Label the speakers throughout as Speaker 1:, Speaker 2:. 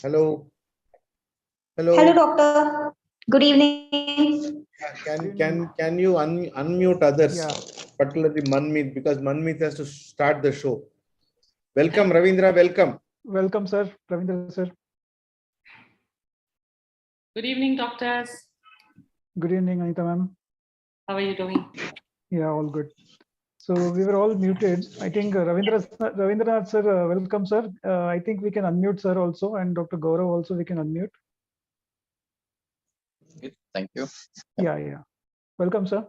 Speaker 1: Hello,
Speaker 2: Hello,
Speaker 1: hello.
Speaker 2: doctor. Good evening.
Speaker 1: Can
Speaker 3: Good
Speaker 1: can
Speaker 3: evening.
Speaker 1: can you unmute others,
Speaker 3: Yeah,
Speaker 1: particularly Manmeet, because Manmeet has to start the show. Welcome, Ravindra. Welcome.
Speaker 3: welcome, sir. Ravindra, sir.
Speaker 4: Good evening, doctors.
Speaker 3: Good evening, Anita, ma'am.
Speaker 4: How are you doing?
Speaker 3: Yeah, all good. So we were all muted. I think Ravindranath, sir, welcome, sir. I think we can unmute, sir, also, and Dr. Gaurav also we can unmute.
Speaker 5: Okay, thank you.
Speaker 3: Yeah. Welcome, sir.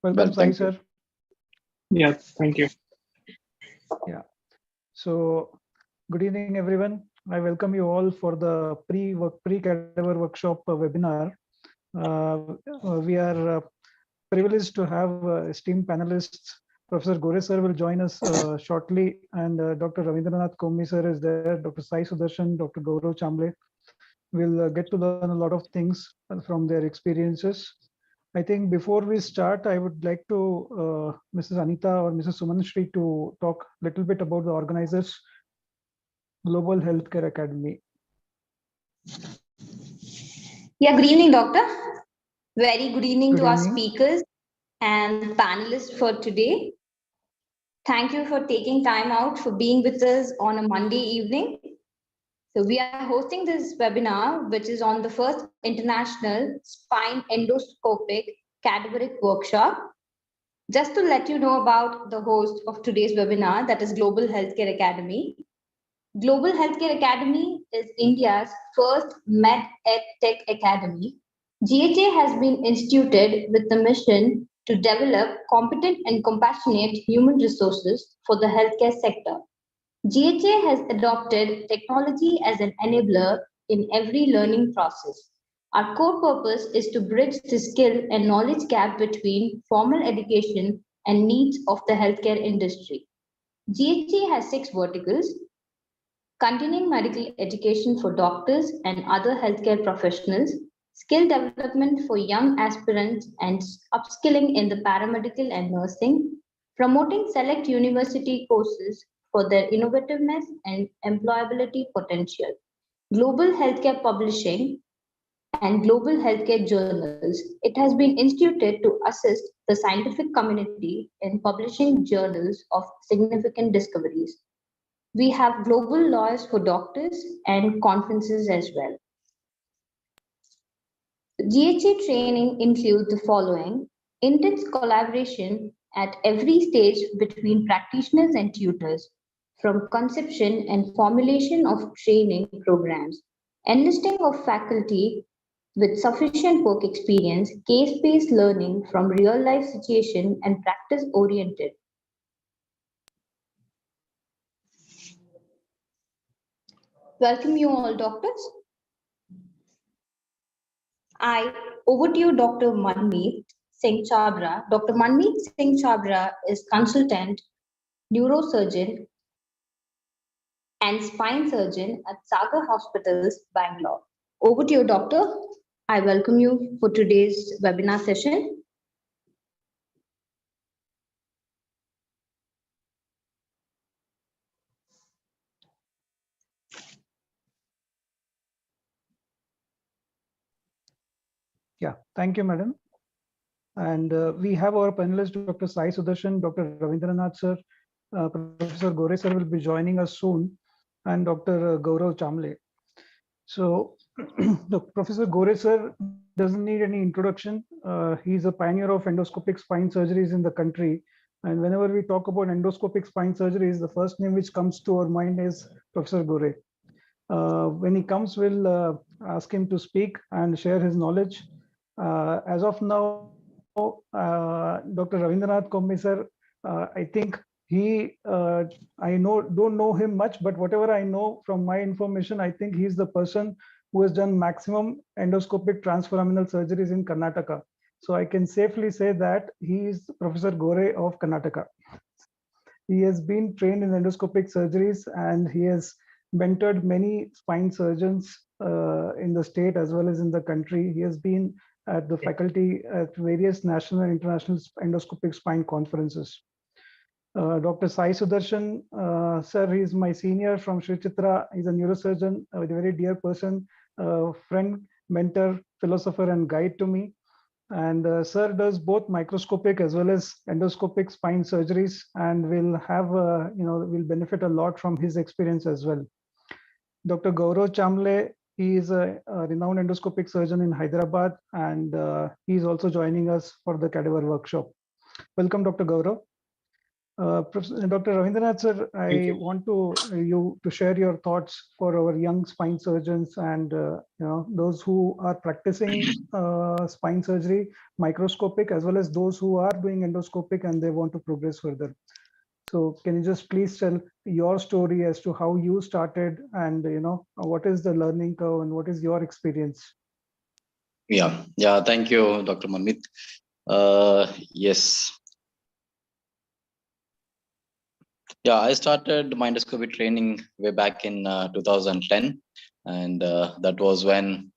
Speaker 5: Well,
Speaker 3: Welcome, Sai,
Speaker 5: thank you.
Speaker 3: sir.
Speaker 6: Yeah, thank you.
Speaker 3: Yeah. So good evening, everyone. I welcome you all for the pre-cadaver workshop webinar. We are privileged to have esteemed panelists. Professor Gore sir will join us shortly, and Dr. Ravindranath Kommi sir is there. Dr. Sai Sudarshan, Dr. Gaurav Chamble will get to learn a lot of things from their experiences. I think before we start, I would like to Mrs. Anita or Mrs. Sumanshri to talk a little bit about the organizers, Global Healthcare Academy.
Speaker 2: Yeah, good evening, doctor. Very good evening
Speaker 3: Good
Speaker 2: to our
Speaker 3: evening.
Speaker 2: speakers and panelists for today. Thank you for taking time out for being with us on a Monday evening. So we are hosting this webinar, which is on the first International Spine Endoscopic Cadaveric Workshop. Just to let you know about the host of today's webinar, that is Global Healthcare Academy. Global Healthcare Academy is India's first Med Ed Tech Academy. GHA has been instituted with the mission to develop competent and compassionate human resources for the healthcare sector. GHA has adopted technology as an enabler in every learning process. Our core purpose is to bridge the skill and knowledge gap between formal education and needs of the healthcare industry. GHA has 6 verticals: continuing medical education for doctors and other healthcare professionals, skill development for young aspirants and upskilling in the paramedical and nursing, promoting select university courses for their innovativeness and employability potential, global healthcare publishing, and global healthcare journals. It has been instituted to assist the scientific community in publishing journals of significant discoveries. We have global lawyers for doctors and conferences as well. GHA training includes the following: intense collaboration at every stage between practitioners and tutors, from conception and formulation of training programs, enlisting of faculty with sufficient work experience, case based learning from real life situation, and practice oriented. Welcome you all, doctors. Over to you, Dr. Manmeet Singh Chabra. Dr. Manmeet Singh Chabra is consultant neurosurgeon and spine surgeon at Sagar Hospitals, Bangalore. Over to you, doctor. I welcome you for today's webinar session.
Speaker 3: Yeah, thank you, madam. And we have our panelists, Dr. Sai Sudarshan, Dr. Ravindranath sir, Professor Gore sir will be joining us soon, and Dr. Gaurav Chamble. So, Professor Gore sir doesn't need any introduction. He's a pioneer of endoscopic spine surgeries in the country. And whenever we talk about endoscopic spine surgeries, the first name which comes to our mind is Professor Gore. When he comes, we'll ask him to speak and share his knowledge. As of now, Dr. Ravindranath Kommi sir, I think I don't know him much, but whatever I know from my information, I think he's the person who has done maximum endoscopic transforaminal surgeries in Karnataka. So I can safely say that he is Professor Gore of Karnataka. He has been trained in endoscopic surgeries and he has mentored many spine surgeons in the state as well as in the country. He has been at the faculty at various national and international endoscopic spine conferences. Dr. Sai Sudarshan, sir, he is my senior from Sri Chitra. He's a neurosurgeon with a very dear person, friend, mentor, philosopher, and guide to me. And sir does both microscopic as well as endoscopic spine surgeries, and will have, will benefit a lot from his experience as well. Dr. Gaurav Chamle, he is a renowned endoscopic surgeon in Hyderabad, and he is also joining us for the cadaver workshop. Welcome, Dr. Gaurav. Dr. Ravindranath sir, I want you to share your thoughts for our young spine surgeons and those who are practicing spine surgery, microscopic, as well as those who are doing endoscopic and they want to progress further. So can you just please tell your story as to how you started and what is the learning curve and what is your experience?
Speaker 5: Yeah. Thank you, Dr. Manmit. Yes. Yeah, I started my endoscopy training way back in 2010, and that was when,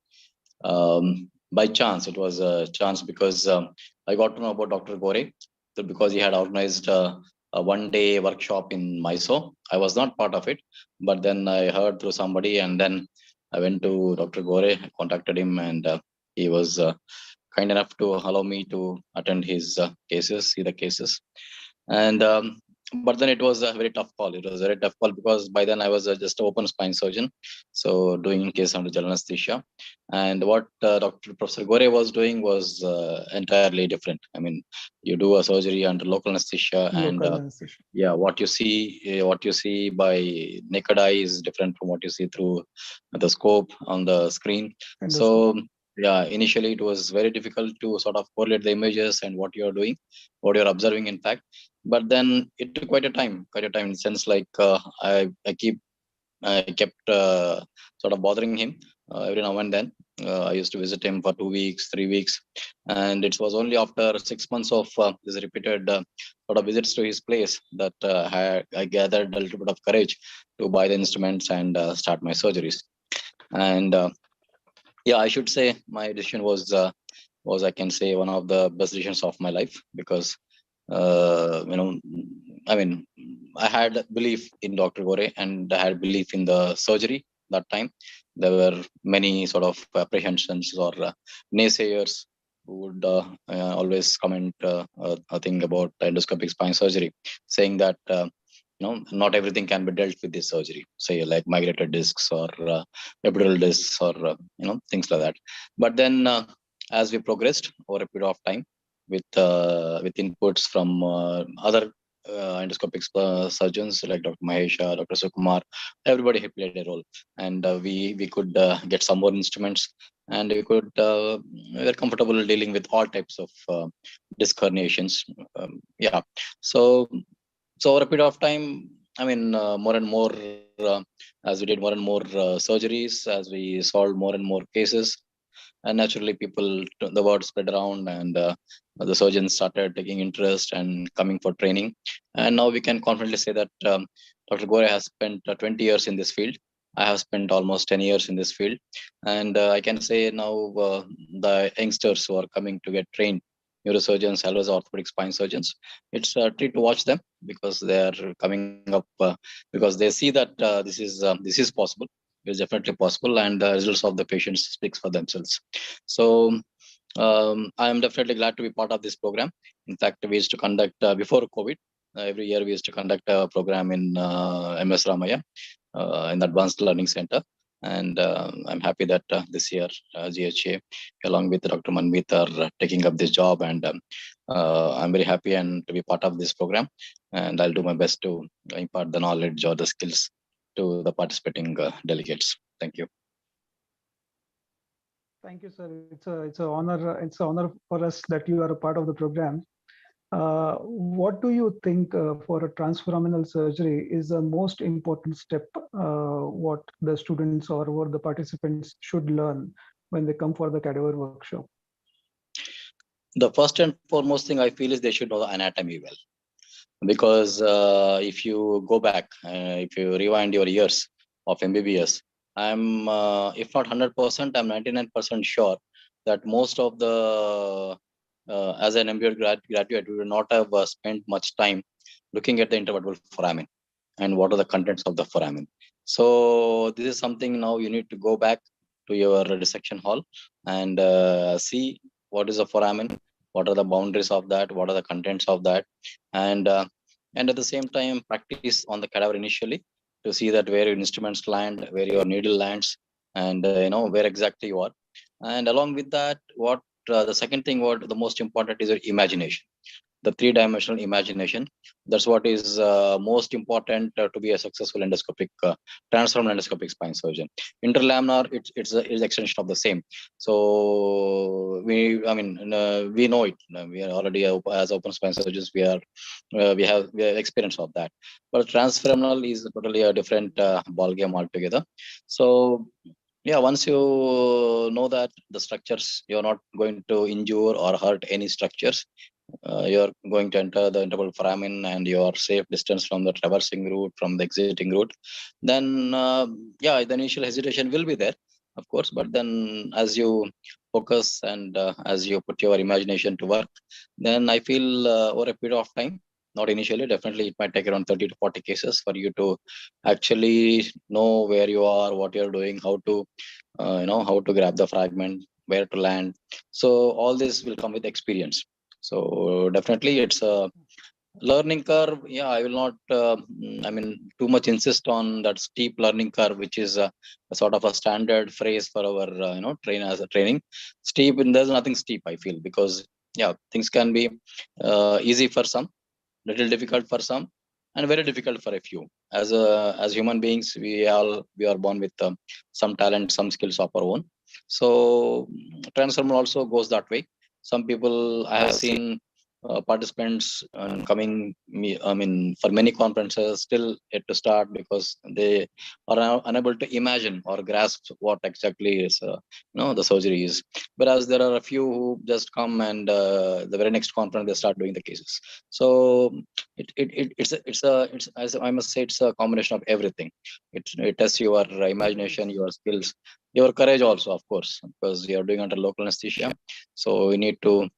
Speaker 5: by chance, it was a chance because I got to know about Dr. Gore because he had organized a one-day workshop in Mysore. I was not part of it, but then I heard through somebody, and then I went to Dr. Gore, contacted him, and he was kind enough to allow me to attend his see the cases. And but then it was a very tough call. It was a very tough call because by then I was just an open spine surgeon, so doing case under general anesthesia. And what Professor Gore was doing was entirely different. I mean, you do a surgery under local anesthesia, and yeah, what you see by naked eye is different from what you see through the scope on the screen. So yeah, initially it was very difficult to sort of correlate the images and what you're doing, what you're observing, in fact. But then it took quite a time in the sense like I kept sort of bothering him every now and then. I used to visit him for 2 weeks, 3 weeks, and it was only after 6 months of this repeated sort of visits to his place that I gathered a little bit of courage to buy the instruments and start my surgeries. And yeah, I should say my decision was I can say one of the best decisions of my life because I mean, I had belief in Dr. Gore and I had belief in the surgery that time. There were many sort of apprehensions or naysayers who would always comment a thing about endoscopic spine surgery, saying that not everything can be dealt with this surgery, say like migrated discs or epidural discs or things like that. But then as we progressed over a period of time with inputs from other endoscopic surgeons like Dr. Mahesha, Dr. Sukumar, everybody had played a role, and we could get some more instruments, and we were comfortable dealing with all types of disc herniations. So over a period of time, I mean, more and more as we did more and more surgeries, as we solved more and more cases, and naturally the word spread around, and the surgeons started taking interest and coming for training. And now we can confidently say that Dr. Gore has spent 20 years in this field. I have spent almost 10 years in this field, and I can say now the youngsters who are coming to get trained, neurosurgeons as well as orthopedic spine surgeons, it's a treat to watch them because they are coming up because they see that this is possible. It's definitely possible, and the results of the patients speaks for themselves. So I am definitely glad to be part of this program. In fact, we used to conduct before COVID. Every year we used to conduct a program in MS Ramaya in the Advanced Learning Center. And I'm happy that this year GHA, along with Dr. Manmeet, are taking up this job. And I'm very happy and to be part of this program. And I'll do my best to impart the knowledge or the skills to the participating delegates. Thank you.
Speaker 3: Thank you, sir. It's an honor. It's an honor for us that you are a part of the program. What do you think for a transforaminal surgery is the most important step? What the students or what the participants should learn when they come for the cadaver workshop?
Speaker 5: The first and foremost thing I feel is they should know the anatomy well, because if you go back, if you rewind your years of MBBS, I'm if not 100%, I'm 99% sure that most of the as an MBA graduate, we will not have spent much time looking at the intervertebral foramen and what are the contents of the foramen. So this is something now you need to go back to your dissection hall and see what is the foramen, what are the boundaries of that, what are the contents of that, and at the same time practice on the cadaver initially to see that where your instruments land, where your needle lands, and where exactly you are. And along with that, what the second thing, what the most important is your imagination, the three-dimensional imagination. That's what is most important to be a successful endoscopic transformal endoscopic spine surgeon. Interlaminar, it's extension of the same. So we know it. We are already as open spine surgeons. We have experience of that. But transfemoral is totally a different ball game altogether. So yeah, once you know that the structures, you're not going to injure or hurt any structures. You're going to enter the interval foramen and you are safe distance from the traversing route, from the exiting route. Then, yeah, the initial hesitation will be there, of course. But then as you focus and as you put your imagination to work, then I feel over a period of time, not initially, definitely it might take around 30 to 40 cases for you to actually know where you are, what you're doing, how to how to grab the fragment, where to land. So all this will come with experience. So definitely it's a learning curve. Yeah, I will not too much insist on that steep learning curve, which is a sort of a standard phrase for our train as a training. Steep, and there's nothing steep, I feel, because yeah, things can be easy for some, little difficult for some, and very difficult for a few. As human beings, we are born with some talent, some skills of our own. So transformer also goes that way. Some people I have seen participants coming for many conferences still yet to start because they are unable to imagine or grasp what exactly is the surgery is. Whereas there are a few who just come and the very next conference they start doing the cases. So it's as I must say, it's a combination of everything. It tests your imagination, your skills, your courage also, of course, because you're doing under local anesthesia. So we need to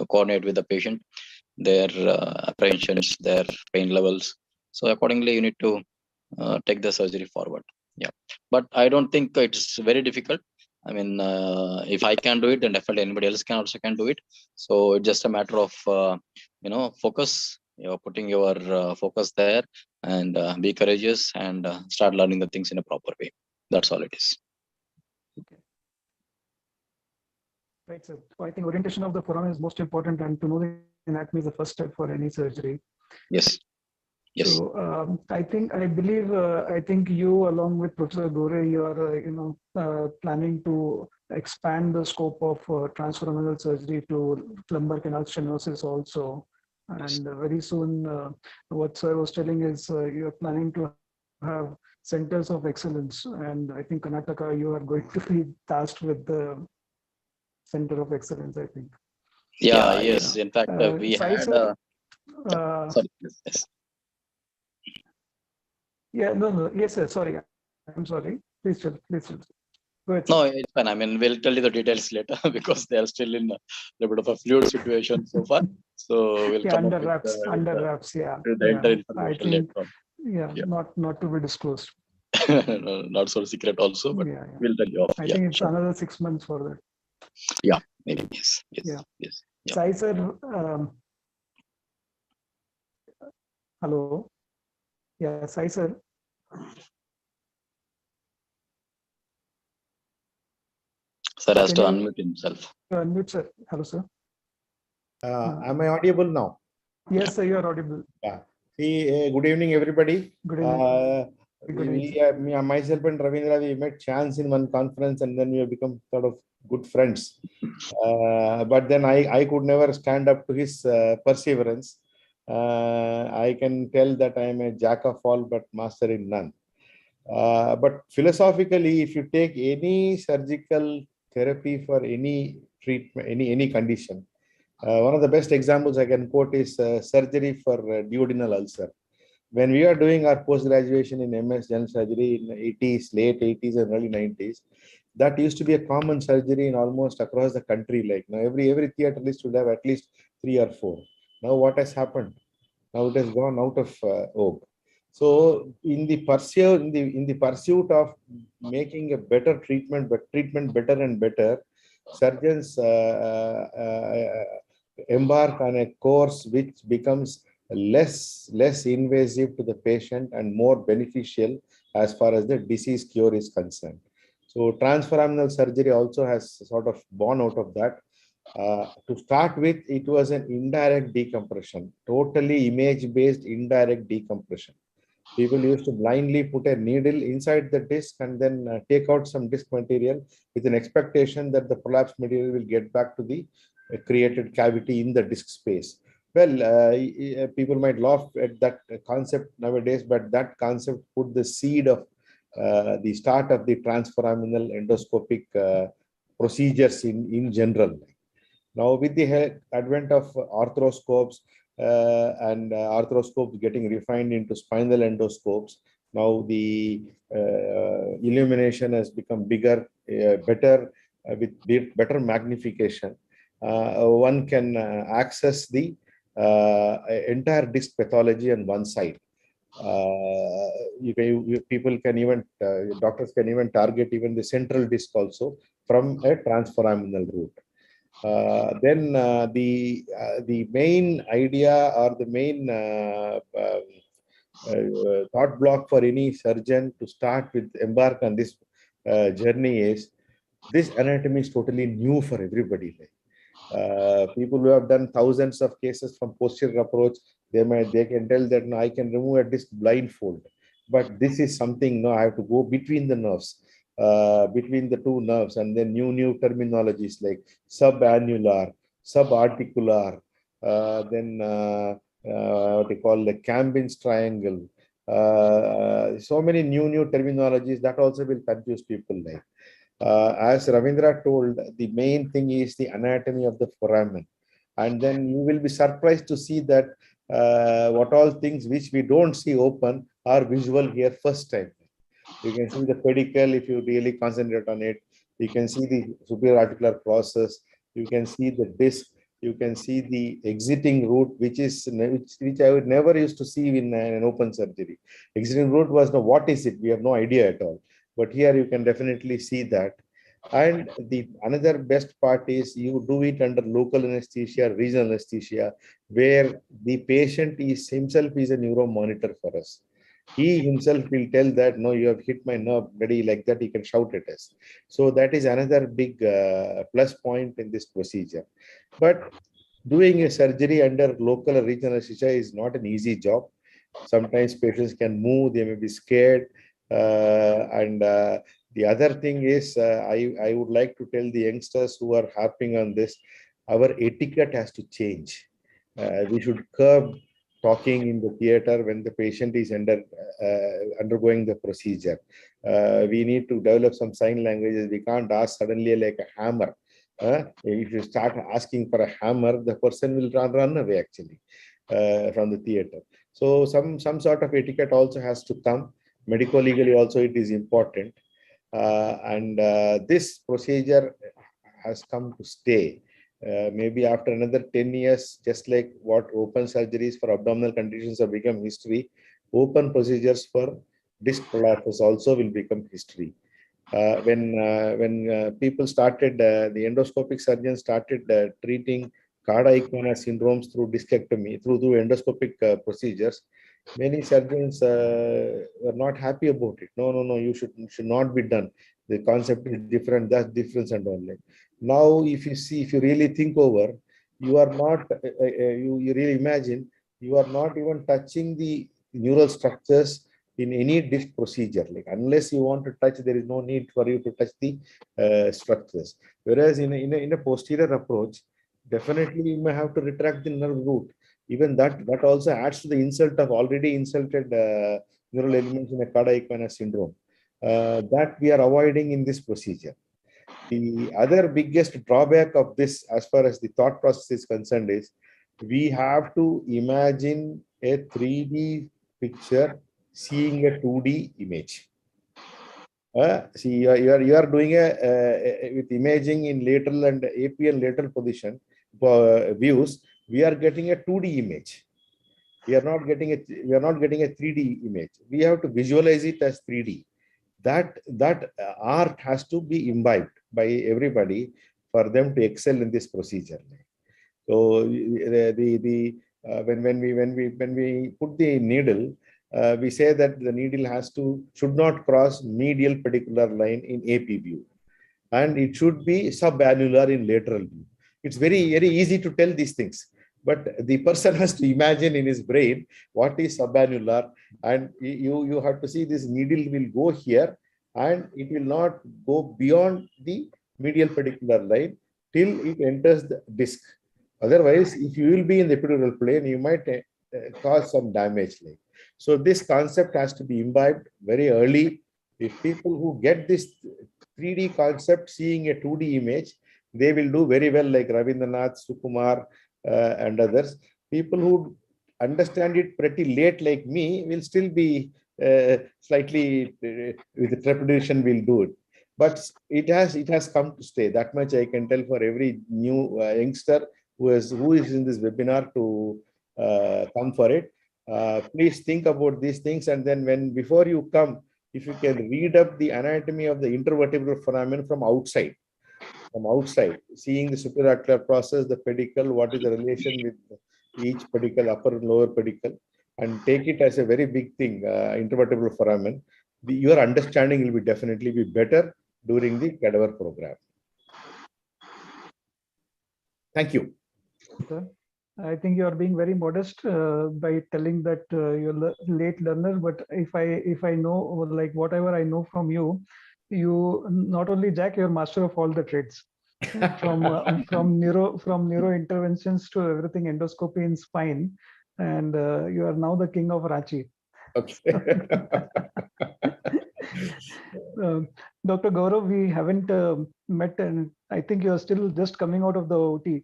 Speaker 5: coordinate with the patient, their apprehensions, their pain levels. So accordingly, you need to take the surgery forward. Yeah, but I don't think it's very difficult. I mean, if I can do it, then definitely anybody else can do it. So it's just a matter of focus. You're putting your focus there and be courageous and start learning the things in a proper way. That's all it is.
Speaker 3: Okay. Right, sir. So I think orientation of the foramen is most important, and to know the anatomy is the first step for any surgery.
Speaker 5: Yes. Yes.
Speaker 3: So I think you, along with Professor Gore, you are planning to expand the scope of transfemoral surgery to lumbar canal stenosis also. And very soon, what sir was telling is you are planning to have centers of excellence. And I think Karnataka, you are going to be tasked with the center of excellence, I think.
Speaker 5: Yeah, yes. In fact, we had
Speaker 3: sir,
Speaker 5: sorry. Yes.
Speaker 3: Yeah, no. Yes, sir. Sorry. I'm sorry. Please tell. Go ahead, sir.
Speaker 5: No, it's fine. I mean, we'll tell you the details later because they are still in a little bit of a fluid situation so far. So we'll come
Speaker 3: under
Speaker 5: up
Speaker 3: wraps.
Speaker 5: with,
Speaker 3: Under wraps. Yeah.
Speaker 5: with the entire
Speaker 3: I
Speaker 5: information
Speaker 3: think.
Speaker 5: later on.
Speaker 3: Yeah. Not to be disclosed.
Speaker 5: Not so secret also, but
Speaker 3: Yeah.
Speaker 5: we'll tell you off.
Speaker 3: I think it's another 6 months for that.
Speaker 5: Yeah, maybe. Yes.
Speaker 3: Yeah.
Speaker 5: Yes.
Speaker 3: Sai sir. Hello. Yeah, Sai sir.
Speaker 5: Sir has to unmute himself.
Speaker 3: Unmute, sir. Hello, sir.
Speaker 1: Am I audible now?
Speaker 3: Yes, sir, you are audible.
Speaker 1: Yeah. See, good evening, everybody.
Speaker 3: Good evening.
Speaker 1: Myself and Ravindra, we met chance in one conference, and then we have become sort of good friends. But then I could never stand up to his perseverance. I can tell that I am a jack of all, but master in none. But philosophically, if you take any surgical therapy for any treatment, any condition, one of the best examples I can quote is surgery for duodenal ulcer. When we are doing our post-graduation in MS general surgery in the 80s, late 80s and early 90s, that used to be a common surgery in almost across the country. Like now, every theater list would have at least 3 or 4. Now, what has happened? Now it has gone out of vogue. So in the pursuit of making a better treatment, but treatment better and better, surgeons embark on a course which becomes less invasive to the patient and more beneficial as far as the disease cure is concerned. So transforaminal surgery also has sort of born out of that. To start with, it was an indirect decompression, totally image-based indirect decompression. People used to blindly put a needle inside the disc and then take out some disc material with an expectation that the prolapsed material will get back to the created cavity in the disc space. Well, people might laugh at that concept nowadays, but that concept put the seed of the start of the transforaminal endoscopic procedures in general. Now, with the advent of arthroscopes and arthroscopes getting refined into spinal endoscopes, now the illumination has become bigger, better, with better magnification. One can access the entire disc pathology on one side. People can even, doctors can even target even the central disc also from a transforaminal route. Then the main idea or the main thought block for any surgeon to start with embark on this journey is this anatomy is totally new for everybody. People who have done thousands of cases from posterior approach, they can tell that no, I can remove a disc blindfold, but this is something no, I have to go between the nerves. Between the two nerves, and then new terminologies like subannular, subarticular, then what they call the Cambin's triangle. So many new terminologies that also will confuse people. Like as Ravindra told, the main thing is the anatomy of the foramen, and then you will be surprised to see that what all things which we don't see open are visual here first time. You can see the pedicle if you really concentrate on it. You can see the superior articular process. You can see the disc. You can see the exiting route, which I would never used to see in an open surgery. Exiting route was no, what is it? We have no idea at all. But here you can definitely see that. And the another best part is you do it under local anesthesia, regional anesthesia, where the patient is himself is a neuro monitor for us. He himself will tell that, no, you have hit my nerve, ready, like that, he can shout at us. So that is another big plus point in this procedure. But doing a surgery under local or regional anesthesia is not an easy job. Sometimes patients can move, they may be scared. And the other thing is, I would like to tell the youngsters who are harping on this, our etiquette has to change. We should curb talking in the theater when the patient is undergoing the procedure. We need to develop some sign languages. We can't ask suddenly like a hammer. If you start asking for a hammer, the person will run away actually from the theater. So some sort of etiquette also has to come. Medico-legally also it is important. And this procedure has come to stay. Maybe after another 10 years, just like what open surgeries for abdominal conditions have become history, open procedures for disc prolapse also will become history. When people started, the endoscopic surgeons started treating Cadaveric syndromes through discectomy, through endoscopic procedures, many surgeons were not happy about it. No, you should not be done. The concept is different, that's difference and all that. Now, if you really think over, you are not, you really imagine, you are not even touching the neural structures in any disc procedure. Like unless you want to touch, there is no need for you to touch the structures. Whereas in a posterior approach, definitely you may have to retract the nerve root. Even that also adds to the insult of already insulted neural elements in a Cadaveric syndrome. That we are avoiding in this procedure. The other biggest drawback of this, as far as the thought process is concerned, is we have to imagine a 3D picture seeing a 2D image. See, you are doing with imaging in lateral and AP and lateral position views. We are getting a 2D image. We are not getting a 3D image. We have to visualize it as 3D. That art has to be imbibed by everybody for them to excel in this procedure. So when we put the needle, we say that the needle should not cross medial pedicular line in AP view, and it should be subannular in lateral view. It's very easy to tell these things, but the person has to imagine in his brain what is subannular, and you have to see this needle will go here, and it will not go beyond the medial pedicular line till it enters the disc. Otherwise, if you will be in the epidural plane, you might cause some damage. So this concept has to be imbibed very early. If people who get this 3D concept, seeing a 2D image, they will do very well, like Ravindranath, Sukumar, and others. People who understand it pretty late, like me, will still be slightly with trepidation will do it. But it has come to stay. That much I can tell for every new youngster who is in this webinar to come for it. Please think about these things, and then before you come, if you can read up the anatomy of the intervertebral foramen from outside, seeing the superocular process, the pedicle, what is the relation with each pedicle, upper and lower pedicle, and take it as a very big thing, intervertebral foramen. Your understanding will definitely be better during the cadaver program. Thank you.
Speaker 3: Sir, I think you are being very modest by telling that you're a late learner. But if I know, like whatever I know from you, you not only Jack, you're master of all the trades. from neuro interventions to everything, endoscopy in spine, and you are now the king of Ranchi.
Speaker 1: Okay.
Speaker 3: Dr. Gaurav, we haven't met, and I think you are still just coming out of the OT.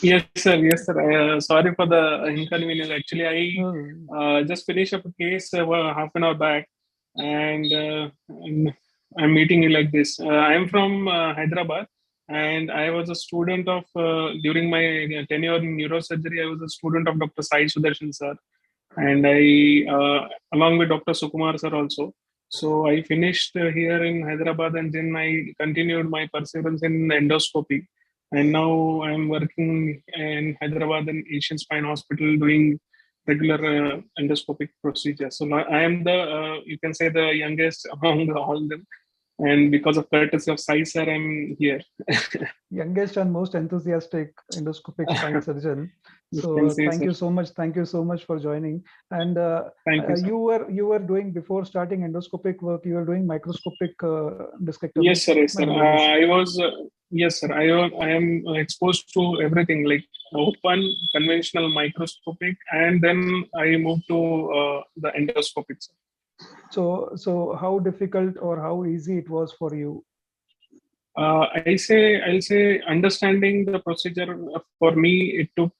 Speaker 6: Yes, sir. Yes, sir. Sorry for the inconvenience. Actually, I just finished up a case half an hour back, and I'm meeting you like this. I'm from Hyderabad, and I was a student of during my tenure in neurosurgery. I was a student of Dr. Sai Sudarshan sir, and I along with Dr. Sukumar sir also. So I finished here in Hyderabad, and then I continued my perseverance in endoscopy. And now I'm working in Hyderabad and Asian Spine Hospital doing regular endoscopic procedures. So now I am the, you can say, the youngest among all them. And because of courtesy of Sai sir, I'm here.
Speaker 3: Youngest and most enthusiastic endoscopic spine surgeon.
Speaker 6: You
Speaker 3: So
Speaker 6: can say
Speaker 3: thank
Speaker 6: so.
Speaker 3: you so much. Thank you so much for joining. And
Speaker 6: Thank you, sir.
Speaker 3: you were doing, before starting endoscopic work, you were doing microscopic discectomy.
Speaker 6: Yes, sir. Yes, sir. I was. Yes, sir. I am exposed to everything, like open, conventional, microscopic, and then I moved to the endoscopic. Sir.
Speaker 3: So how difficult or how easy it was for you?
Speaker 6: I'll say understanding the procedure for me, it took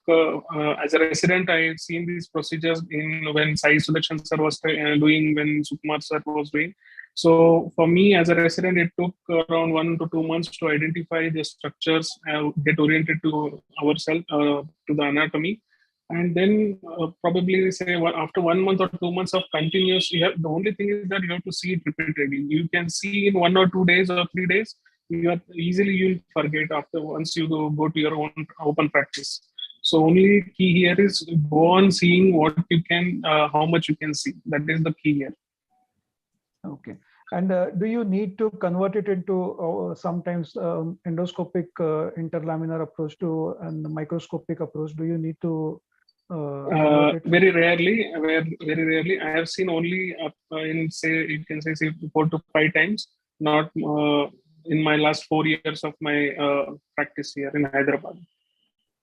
Speaker 6: as a resident, I've seen these procedures in when Sai Sudarshan sir was doing, when Sukumar sir was doing. So for me as a resident, it took around 1 to 2 months to identify the structures, get oriented to ourselves, to the anatomy. And then probably say after 1 month or 2 months of continuous, the only thing is that you have to see it repeatedly. You can see in 1 or 2 days or 3 days, you'll forget after once you go to your own open practice. So only key here is go on seeing what you can, how much you can see. That is the key here.
Speaker 3: Okay. And do you need to convert it into sometimes endoscopic interlaminar approach to and microscopic approach? Do you need to convert it?
Speaker 6: Very rarely. I have seen only in, say, you can say 4 to 5 times, not in my last 4 years of my practice here in Hyderabad.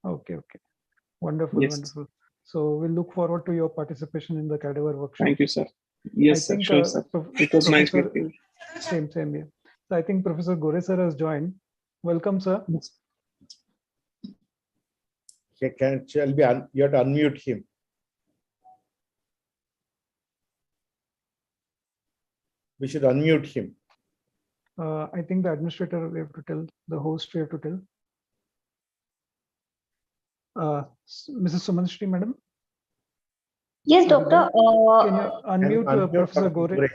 Speaker 3: Okay. Wonderful,
Speaker 6: yes.
Speaker 3: wonderful. So we'll look forward to your participation in the cadaver workshop.
Speaker 6: Thank you, sir. Yes, sir. Sure, sir. It was nice meeting you.
Speaker 3: Same here. So I think Professor Gore sir has joined. Welcome, sir.
Speaker 6: Yes.
Speaker 1: You have to unmute him. We should unmute him.
Speaker 3: I think the administrator, we have to tell, the host, we have to tell. Mrs. Sumanshri, madam.
Speaker 2: Yes, doctor.
Speaker 3: Can you unmute Professor
Speaker 1: Dr.
Speaker 3: Gore?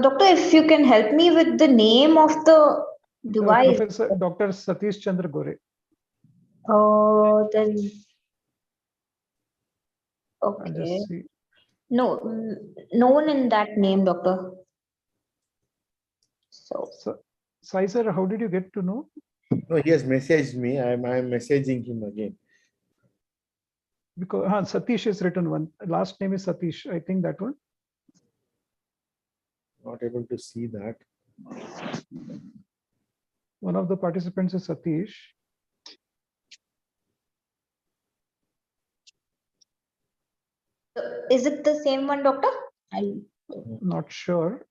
Speaker 2: Doctor, if you can help me with the name of the device.
Speaker 3: Professor Dr. Satish Chandra Gore.
Speaker 2: Then
Speaker 3: I'll
Speaker 2: okay.
Speaker 3: just see.
Speaker 2: No, no one in that name, doctor. So
Speaker 3: Sai sir, how did you get to know?
Speaker 1: No, he has messaged me. I'm messaging him again.
Speaker 3: Because Satish is written one. Last name is Satish. I think that one.
Speaker 1: Not able to see that.
Speaker 3: One of the participants is Satish.
Speaker 2: is it the same one, doctor? I'm
Speaker 3: Not sure.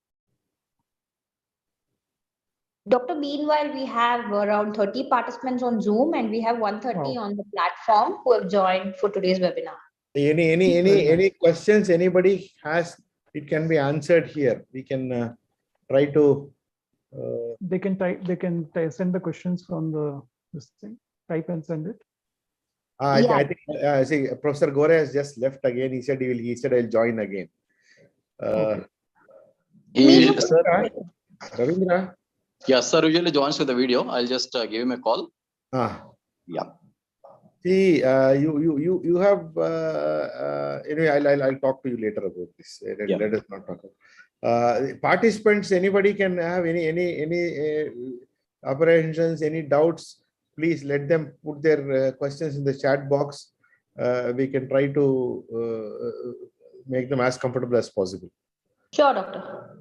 Speaker 2: Doctor, meanwhile, we have around 30 participants on Zoom and we have 130
Speaker 3: Wow.
Speaker 2: on the platform who have joined for today's webinar.
Speaker 1: Any questions anybody has, it can be answered here. We can try to.
Speaker 3: They can type. They can send the questions from this thing. Type and send it.
Speaker 1: I think see, Professor Gore has just left again. He said he said I'll join again.
Speaker 3: Okay.
Speaker 5: Sir,
Speaker 1: Ravindra.
Speaker 5: yes, sir. Usually joins with the video. I'll just give him a call. Yeah.
Speaker 1: See, you have anyway. I'll talk to you later about this. Let us not talk about. Participants, anybody can have any apprehensions, any doubts. Please let them put their questions in the chat box. We can try to make them as comfortable as possible.
Speaker 2: Sure, doctor.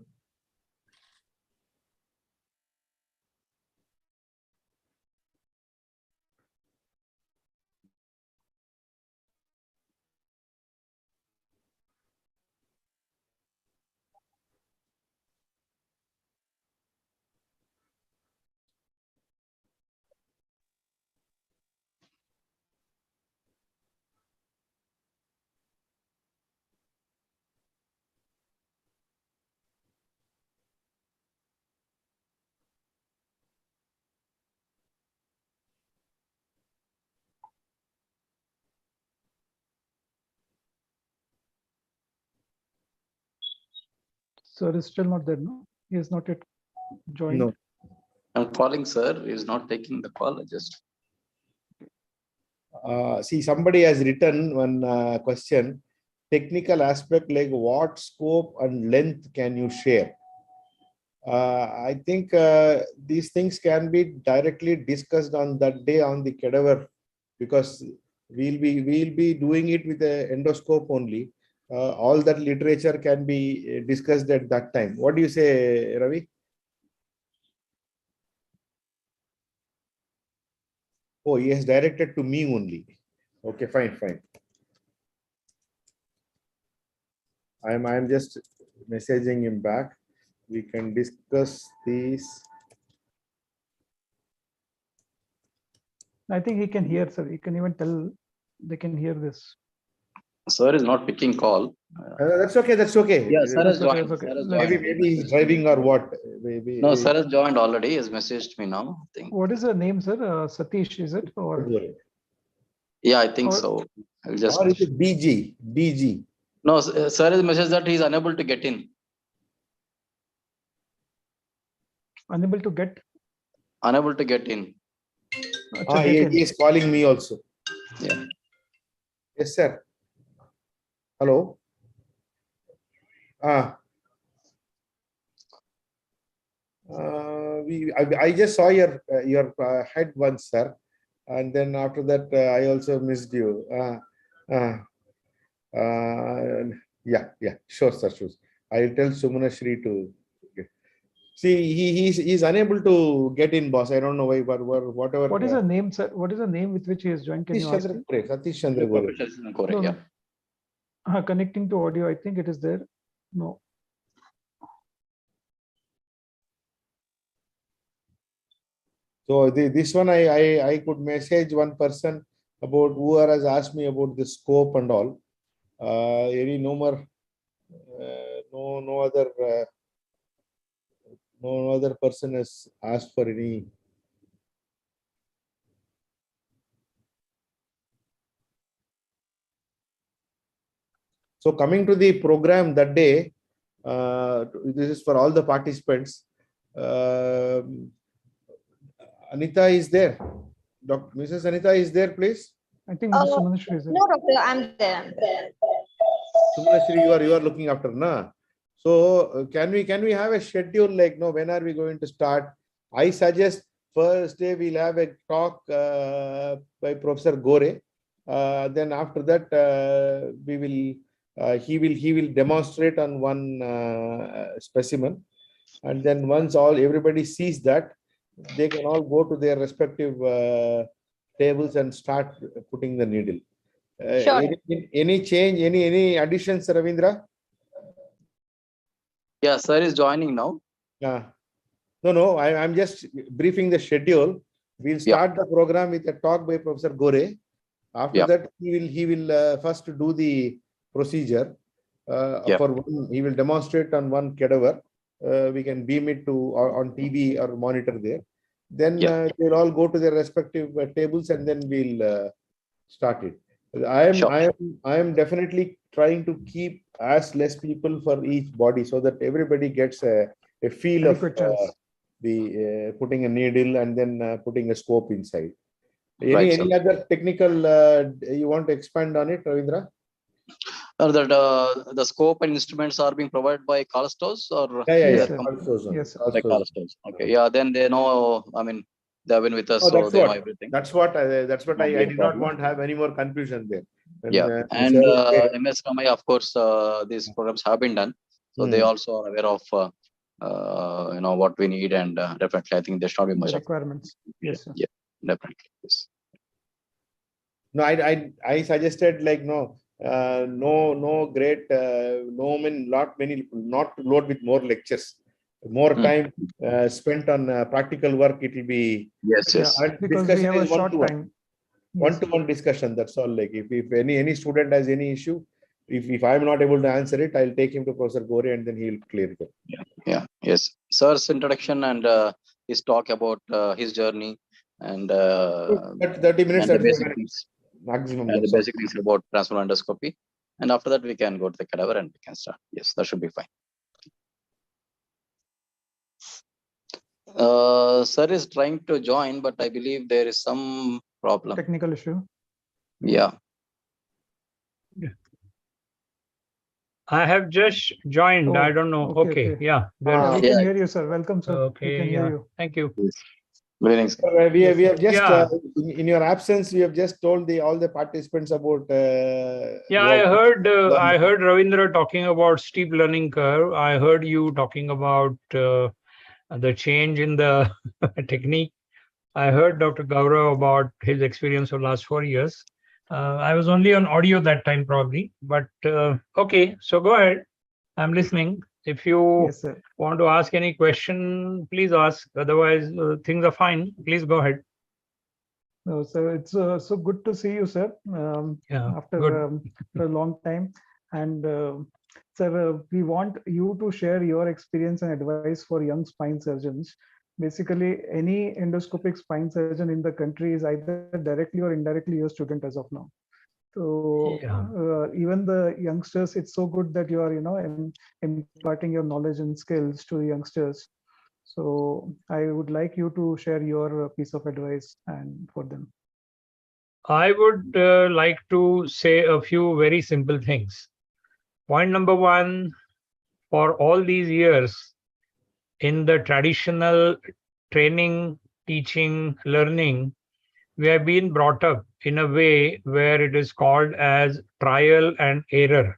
Speaker 3: Sir is still not there, no? He is not yet joined.
Speaker 1: No.
Speaker 5: I'm calling, sir. He's not taking the call. I just.
Speaker 1: See, somebody has written one question. Technical aspect like what scope and length can you share? I think these things can be directly discussed on that day on the cadaver, because we'll be doing it with the endoscope only. All that literature can be discussed at that time. What do you say, Ravi? Oh, he has directed to me only. Okay, fine. I'm just messaging him back. We can discuss these.
Speaker 3: I think he can hear, sir. He can even tell they can hear this.
Speaker 5: Sir is not picking call.
Speaker 1: That's okay.
Speaker 5: Yeah, sir has
Speaker 3: okay,
Speaker 5: joined.
Speaker 3: okay.
Speaker 5: Sir has
Speaker 1: Maybe
Speaker 5: joined.
Speaker 1: he's driving or what? Maybe.
Speaker 5: No, sir has joined already. He has messaged me now. I think.
Speaker 3: What is the name, sir? Satish, is it? Or
Speaker 5: Yeah, I think so. I'll just.
Speaker 1: Or is it DG?
Speaker 5: No, sir has messaged that he is unable to get in.
Speaker 3: unable to get?
Speaker 5: Unable to get in.
Speaker 1: He is calling me also.
Speaker 5: Yeah.
Speaker 1: Yes, sir. Hello. I just saw your head once, sir, and then after that I also missed you. Yeah, sure, sir, sure. I'll tell Sumana Shri to. See, he's unable to get in, boss. I don't know why, but whatever.
Speaker 3: What is the name, sir? What is the name with which he has joined? Can you ask him?
Speaker 1: Satish Chandra Gore.
Speaker 5: No, yeah.
Speaker 3: Connecting to audio, I think it is there. No.
Speaker 1: So this one I could message one person about whoever has asked me about the scope and all. Any no more, no other person has asked for any. So coming to the program that day, this is for all the participants. Anita is there. Mrs. Anita is there, please.
Speaker 3: I think Mr. Manishri is there.
Speaker 2: No, doctor, I'm there.
Speaker 1: Sumanashri, you are looking after, na? So can we have a schedule like no? When are we going to start? I suggest first day we'll have a talk by Professor Gore. Then after that we will he will demonstrate on one specimen, and then once everybody sees that, they can all go to their respective tables and start putting the needle.
Speaker 2: Sure.
Speaker 1: Any change, any additions, Ravindra?
Speaker 5: Yeah, sir is joining now.
Speaker 1: No, I'm just briefing the schedule. We'll start the program with a talk by Professor Gore. After that, he will first do the procedure. For one, he will demonstrate on one cadaver. We can beam it to on TV or monitor there. Then they'll all go to their respective tables, and then we'll start it. I am definitely trying to keep as less people for each body, so that everybody gets a feel of the putting a needle and then putting a scope inside. Any other technical you want to expand on it, Ravindra?
Speaker 5: The scope and instruments are being provided by Karlstorz or
Speaker 1: yes,
Speaker 5: okay, yeah, then they know. I mean, they have been with us, so they know everything.
Speaker 1: That's what I did not want to have any more confusion there.
Speaker 5: And MS Ramaya, of course, these programs have been done, so they also are aware of what we need, and definitely I think there should not be much
Speaker 3: requirements. Yes, sir.
Speaker 5: Yeah, definitely. Yes.
Speaker 1: No, I suggested like no great not to load with more lectures. More time spent on practical work. It will be
Speaker 3: because we have a short time.
Speaker 1: One-to-one discussion. That's all. Like if any student has any issue, if I'm not able to answer it, I'll take him to Professor Gore and then he'll clear it up.
Speaker 5: Yes. Sir's introduction and his talk about his journey and
Speaker 1: 30 minutes,
Speaker 5: and the basic things,
Speaker 1: maximum.
Speaker 5: And the basic things about transform endoscopy. And after that, we can go to the cadaver and we can start. Yes, that should be fine. Sir is trying to join, but I believe there is some problem.
Speaker 3: Technical issue.
Speaker 5: Yeah.
Speaker 7: I have just joined. I don't know. Okay. Yeah.
Speaker 3: We can hear you, sir. Welcome, sir.
Speaker 7: Okay.
Speaker 3: We can hear you.
Speaker 7: Thank you.
Speaker 5: Good evening, sir.
Speaker 1: We have just in your absence, we have just told all the participants about.
Speaker 7: I heard Ravindra talking about steep learning curve. I heard you talking about the change in the technique. I heard Dr. Gaurav about his experience of last 4 years. I was only on audio that time probably, but okay, so go ahead. I'm listening. If you want to ask any question, please ask. Otherwise, things are fine. Please go ahead.
Speaker 3: No, so it's so good to see you, sir. After a long time. And sir, we want you to share your experience and advice for young spine surgeons. Basically, any endoscopic spine surgeon in the country is either directly or indirectly your student as of now. So even the youngsters, it's so good that you are, imparting your knowledge and skills to the youngsters. So I would like you to share your piece of advice and for them.
Speaker 7: I would like to say a few very simple things. Point number one, for all these years in the traditional training, teaching, learning, we have been brought up in a way where it is called as trial and error.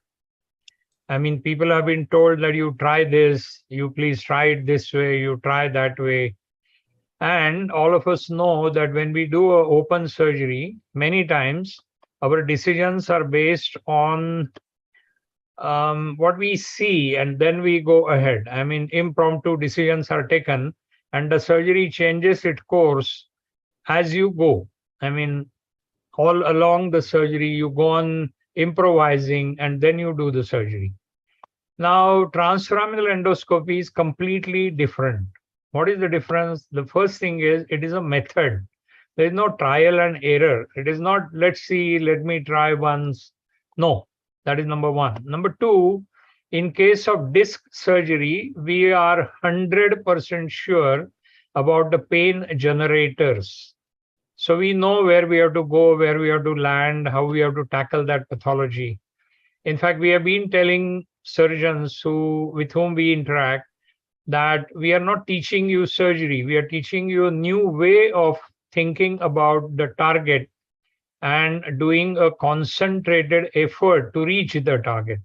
Speaker 7: I mean, people have been told that you try this, you please try it this way, you try that way. And all of us know that when we do an open surgery, many times our decisions are based on what we see, and then we go ahead. I mean, impromptu decisions are taken and the surgery changes its course as you go. I mean, all along the surgery, you go on improvising and then you do the surgery. Now, transforaminal endoscopy is completely different. What is the difference? The first thing is it is a method. There is no trial and error. It is not, let's see, let me try once. No, that is number one. Number two, in case of disc surgery, we are 100% sure about the pain generators. So we know where we have to go, where we have to land, how we have to tackle that pathology. In fact, we have been telling surgeons with whom we interact that we are not teaching you surgery. We are teaching you a new way of thinking about the target and doing a concentrated effort to reach the target.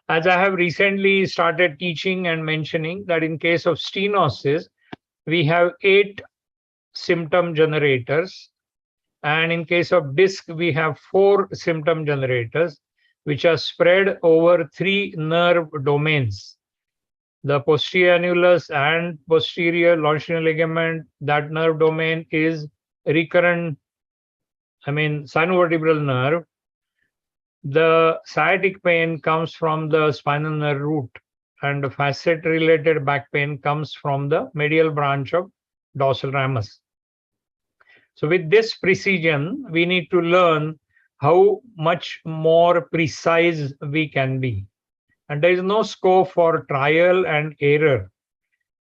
Speaker 7: As I have recently started teaching and mentioning that in case of stenosis, we have 8 symptom generators. And in case of disc, we have 4 symptom generators, which are spread over 3 nerve domains. The posterior annulus and posterior longitudinal ligament, that nerve domain is recurrent, sinovertebral nerve. The sciatic pain comes from the spinal nerve root, and the facet-related back pain comes from the medial branch of dorsal ramus. So with this precision, we need to learn how much more precise we can be. And there is no scope for trial and error.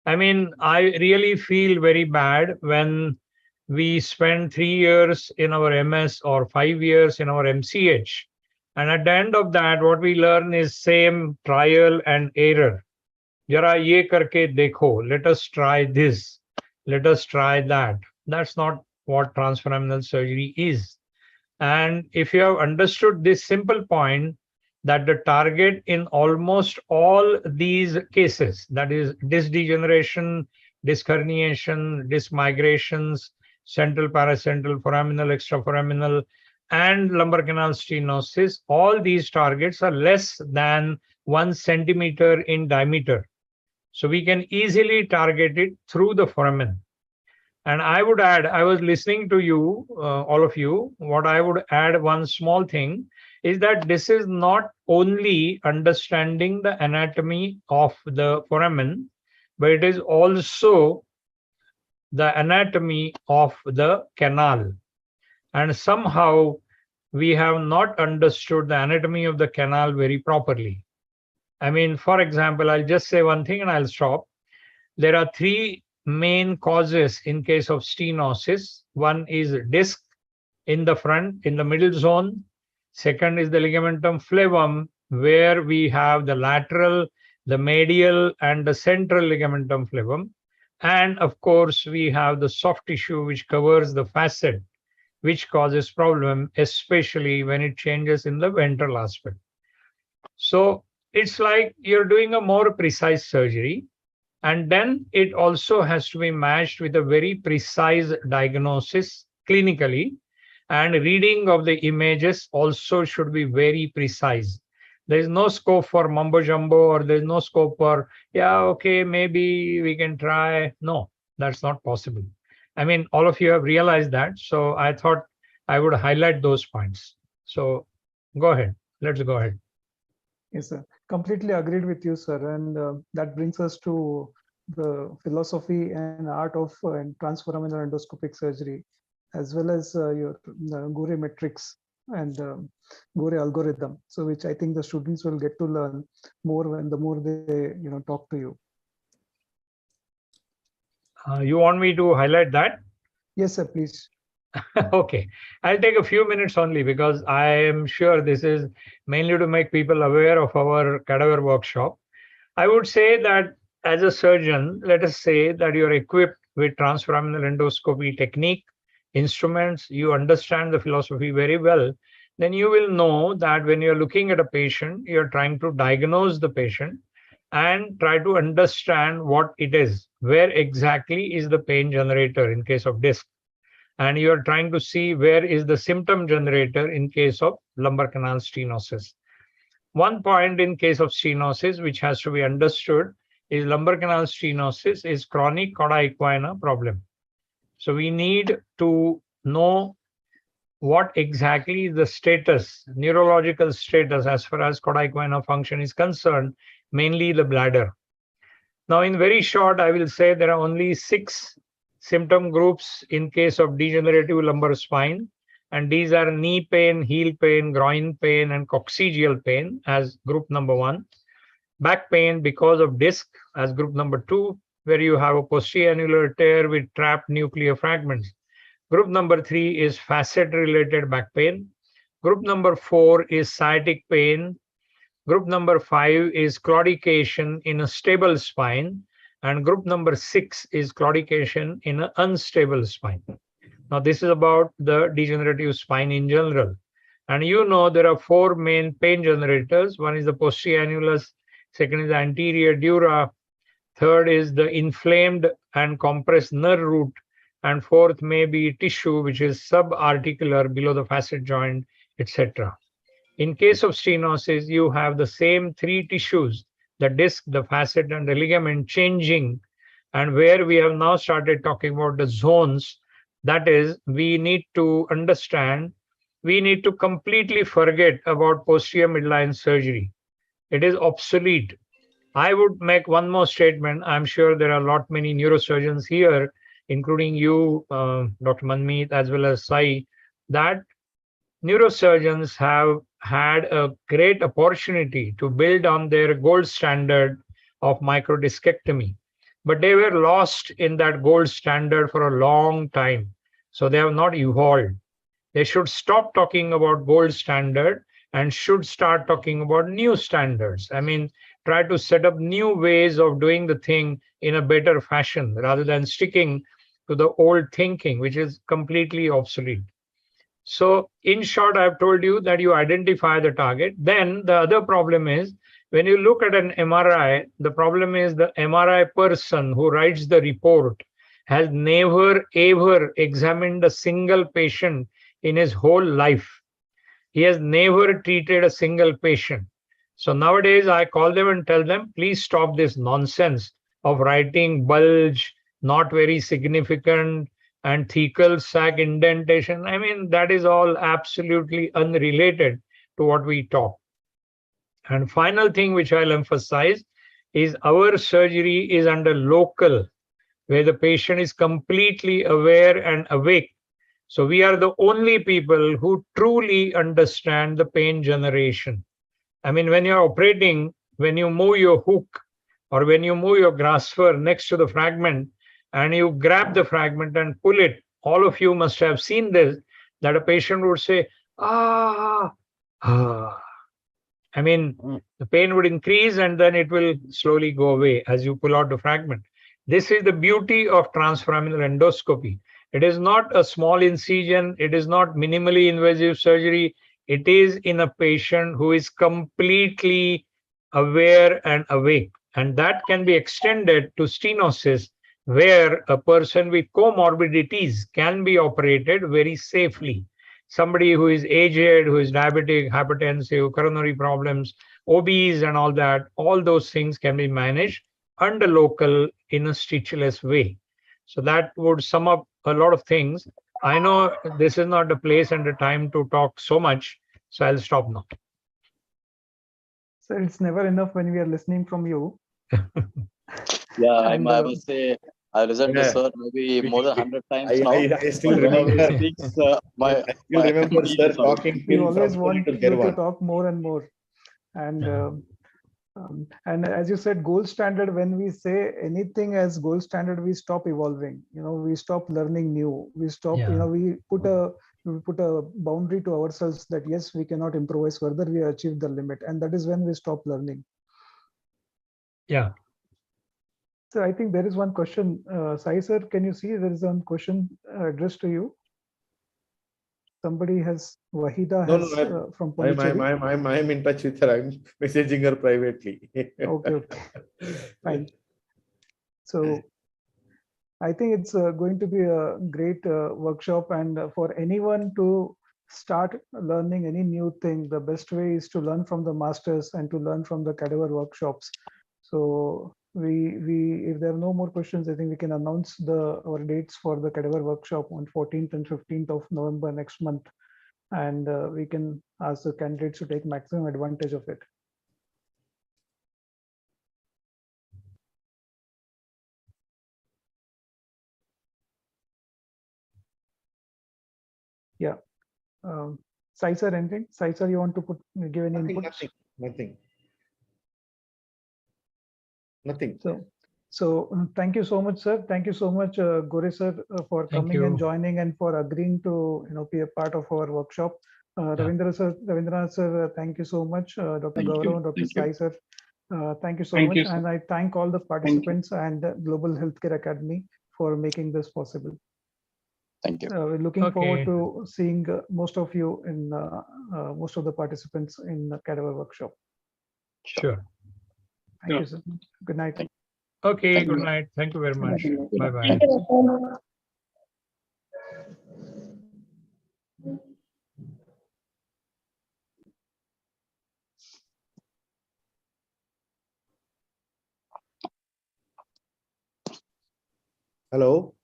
Speaker 7: I really feel very bad when we spend 3 years in our MS or 5 years in our MCH. And at the end of that, what we learn is same trial and error. Jara ye karke dekho, let us try this, let us try that. That's not what transforaminal surgery is. And if you have understood this simple point, that the target in almost all these cases, that is disc degeneration, disc herniation, disc migrations, central paracentral, foraminal, extraforaminal, and lumbar canal stenosis, all these targets are less than 1 centimeter in diameter. So we can easily target it through the foramen. And I would add, I was listening to you, all of you, what I would add one small thing is that this is not only understanding the anatomy of the foramen, but it is also the anatomy of the canal. And somehow we have not understood the anatomy of the canal very properly. For example, I'll just say one thing and I'll stop. There are 3 main causes in case of stenosis. One is disc in the front, in the middle zone. Second is the ligamentum flavum, where we have the lateral, the medial, and the central ligamentum flavum. And of course, we have the soft tissue which covers the facet, which causes problem, especially when it changes in the ventral aspect. So it's like you're doing a more precise surgery. And then it also has to be matched with a very precise diagnosis clinically. And reading of the images also should be very precise. There is no scope for mumbo jumbo, or there is no scope for, okay, maybe we can try. No, that's not possible. All of you have realized that. So I thought I would highlight those points. So go ahead. Let's go ahead.
Speaker 3: Yes, sir. Completely agreed with you, sir. And that brings us to the philosophy and art of transforaminal endoscopic surgery, as well as your Gore metrics and Gore algorithm. So which I think the students will get to learn more when the more they talk to you.
Speaker 7: You want me to highlight that?
Speaker 3: Yes, sir, please.
Speaker 7: Okay, I'll take a few minutes only because I am sure this is mainly to make people aware of our cadaver workshop. I would say that as a surgeon, let us say that you're equipped with transforaminal endoscopy technique, instruments, you understand the philosophy very well, then you will know that when you're looking at a patient, you're trying to diagnose the patient and try to understand what it is, where exactly is the pain generator in case of disc. And you are trying to see where is the symptom generator in case of lumbar canal stenosis. One point in case of stenosis which has to be understood is lumbar canal stenosis is chronic cauda equina problem. So we need to know what exactly is the status, neurological status, as far as caudate vena function is concerned, mainly the bladder. Now, in very short, I will say there are only 6 symptom groups in case of degenerative lumbar spine, and these are knee pain, heel pain, groin pain, and coccygeal pain as group number 1. Back pain because of disc as group number 2, where you have a posterior tear with trapped nuclear fragments. Group number 3 is facet-related back pain. Group number 4 is sciatic pain. Group number 5 is claudication in a stable spine. And group number 6 is claudication in an unstable spine. Now, this is about the degenerative spine in general. And you know there are 4 main pain generators. One is the posterior annulus, second is the anterior dura, third is the inflamed and compressed nerve root, and fourth may be tissue which is subarticular below the facet joint, etc. In case of stenosis, you have the same 3 tissues, the disc, the facet, and the ligament changing, and where we have now started talking about the zones. That is, we need to understand, we need to completely forget about posterior midline surgery. It is obsolete. I would make one more statement. I'm sure there are a lot many neurosurgeons here, including you, Dr. Manmeet, as well as Sai, that neurosurgeons have had a great opportunity to build on their gold standard of microdiscectomy, but they were lost in that gold standard for a long time. So they have not evolved. They should stop talking about gold standard and should start talking about new standards. I mean, try to set up new ways of doing the thing in a better fashion rather than sticking to the old thinking, which is completely obsolete. So in short, I've told you that you identify the target. Then the other problem is when you look at an MRI, the problem is the MRI person who writes the report has never ever examined a single patient in his whole life. He has never treated a single patient. So nowadays I call them and tell them, please stop this nonsense of writing bulge, not very significant, and thecal sac indentation. I mean, that is all absolutely unrelated to what we talk. And final thing which I'll emphasize is our surgery is under local, where the patient is completely aware and awake. So we are the only people who truly understand the pain generation. I mean, when you're operating, when you move your hook or when you move your grasper next to the fragment and you grab the fragment and pull it, all of you must have seen this, that a patient would say, ah, ah. I mean, the pain would increase and then it will slowly go away as you pull out the fragment. This is the beauty of transforaminal endoscopy. It is not a small incision. It is not minimally invasive surgery. It is in a patient who is completely aware and awake. And that can be extended to stenosis, where a person with comorbidities can be operated very safely. Somebody who is aged, who is diabetic, hypertensive, coronary problems, obese and all that, all those things can be managed under local in a stitchless way. So that would sum up a lot of things. I know this is not the place and the time to talk so much, so I'll stop now.
Speaker 3: So it's never enough when we are listening from you.
Speaker 5: Yeah,
Speaker 3: And,
Speaker 5: I must say, I listened to
Speaker 1: Yeah.
Speaker 5: sir maybe more than 100 times now.
Speaker 1: I still
Speaker 5: But when he
Speaker 1: remember.
Speaker 5: speaks,
Speaker 1: I still remember
Speaker 5: feel
Speaker 1: sir
Speaker 5: is out.
Speaker 1: talking
Speaker 3: we
Speaker 1: till
Speaker 3: always
Speaker 1: from
Speaker 3: want
Speaker 1: to
Speaker 3: you to
Speaker 1: Gerwan.
Speaker 3: talk more and more. And
Speaker 7: Yeah.
Speaker 3: and as you said, gold standard, when we say anything as gold standard, we stop evolving. You know, we stop learning new. We stop,
Speaker 7: Yeah.
Speaker 3: you know, we put a boundary to ourselves that yes, we cannot improvise further. We have achieved the limit. And that is when we stop learning.
Speaker 7: Yeah.
Speaker 3: So I think there is one question. Sai sir, can you see there is one question addressed to you? Somebody has, Wahida has from Pondicherry.
Speaker 1: I'm in touch with her. I'm messaging her privately.
Speaker 3: Okay, fine. So I think it's going to be a great workshop, and for anyone to start learning any new thing, the best way is to learn from the masters and to learn from the cadaver workshops. So if there are no more questions, I think we can announce our dates for the cadaver workshop on 14th and 15th of November next month. and we can ask the candidates to take maximum advantage of it. Yeah. Sai sir, anything? Sai sir, you want to give any input?
Speaker 1: Nothing.
Speaker 3: So thank you so much, sir. Thank you so much, Gore sir, for
Speaker 7: Thank
Speaker 3: coming and
Speaker 7: you.
Speaker 3: joining and for agreeing to be a part of our workshop. Ravindranath sir, thank you so much. Dr.
Speaker 6: Thank you.
Speaker 3: Gaurav, Dr.
Speaker 6: Thank you.
Speaker 3: Sai sir, thank you so
Speaker 6: Thank
Speaker 3: much.
Speaker 6: you, sir.
Speaker 3: And I thank all the participants and Global Healthcare Academy for making this possible.
Speaker 5: Thank you.
Speaker 3: We're looking forward
Speaker 7: Okay.
Speaker 3: to seeing most of you in most of the participants in the Cadaver workshop.
Speaker 7: Sure.
Speaker 3: Thank
Speaker 6: Yeah.
Speaker 3: you, sir. Good night.
Speaker 5: Thank
Speaker 7: Okay,
Speaker 5: Thank
Speaker 7: good
Speaker 5: you.
Speaker 7: night. Thank you very much.
Speaker 6: Thank you.
Speaker 7: Bye-bye.
Speaker 1: Hello.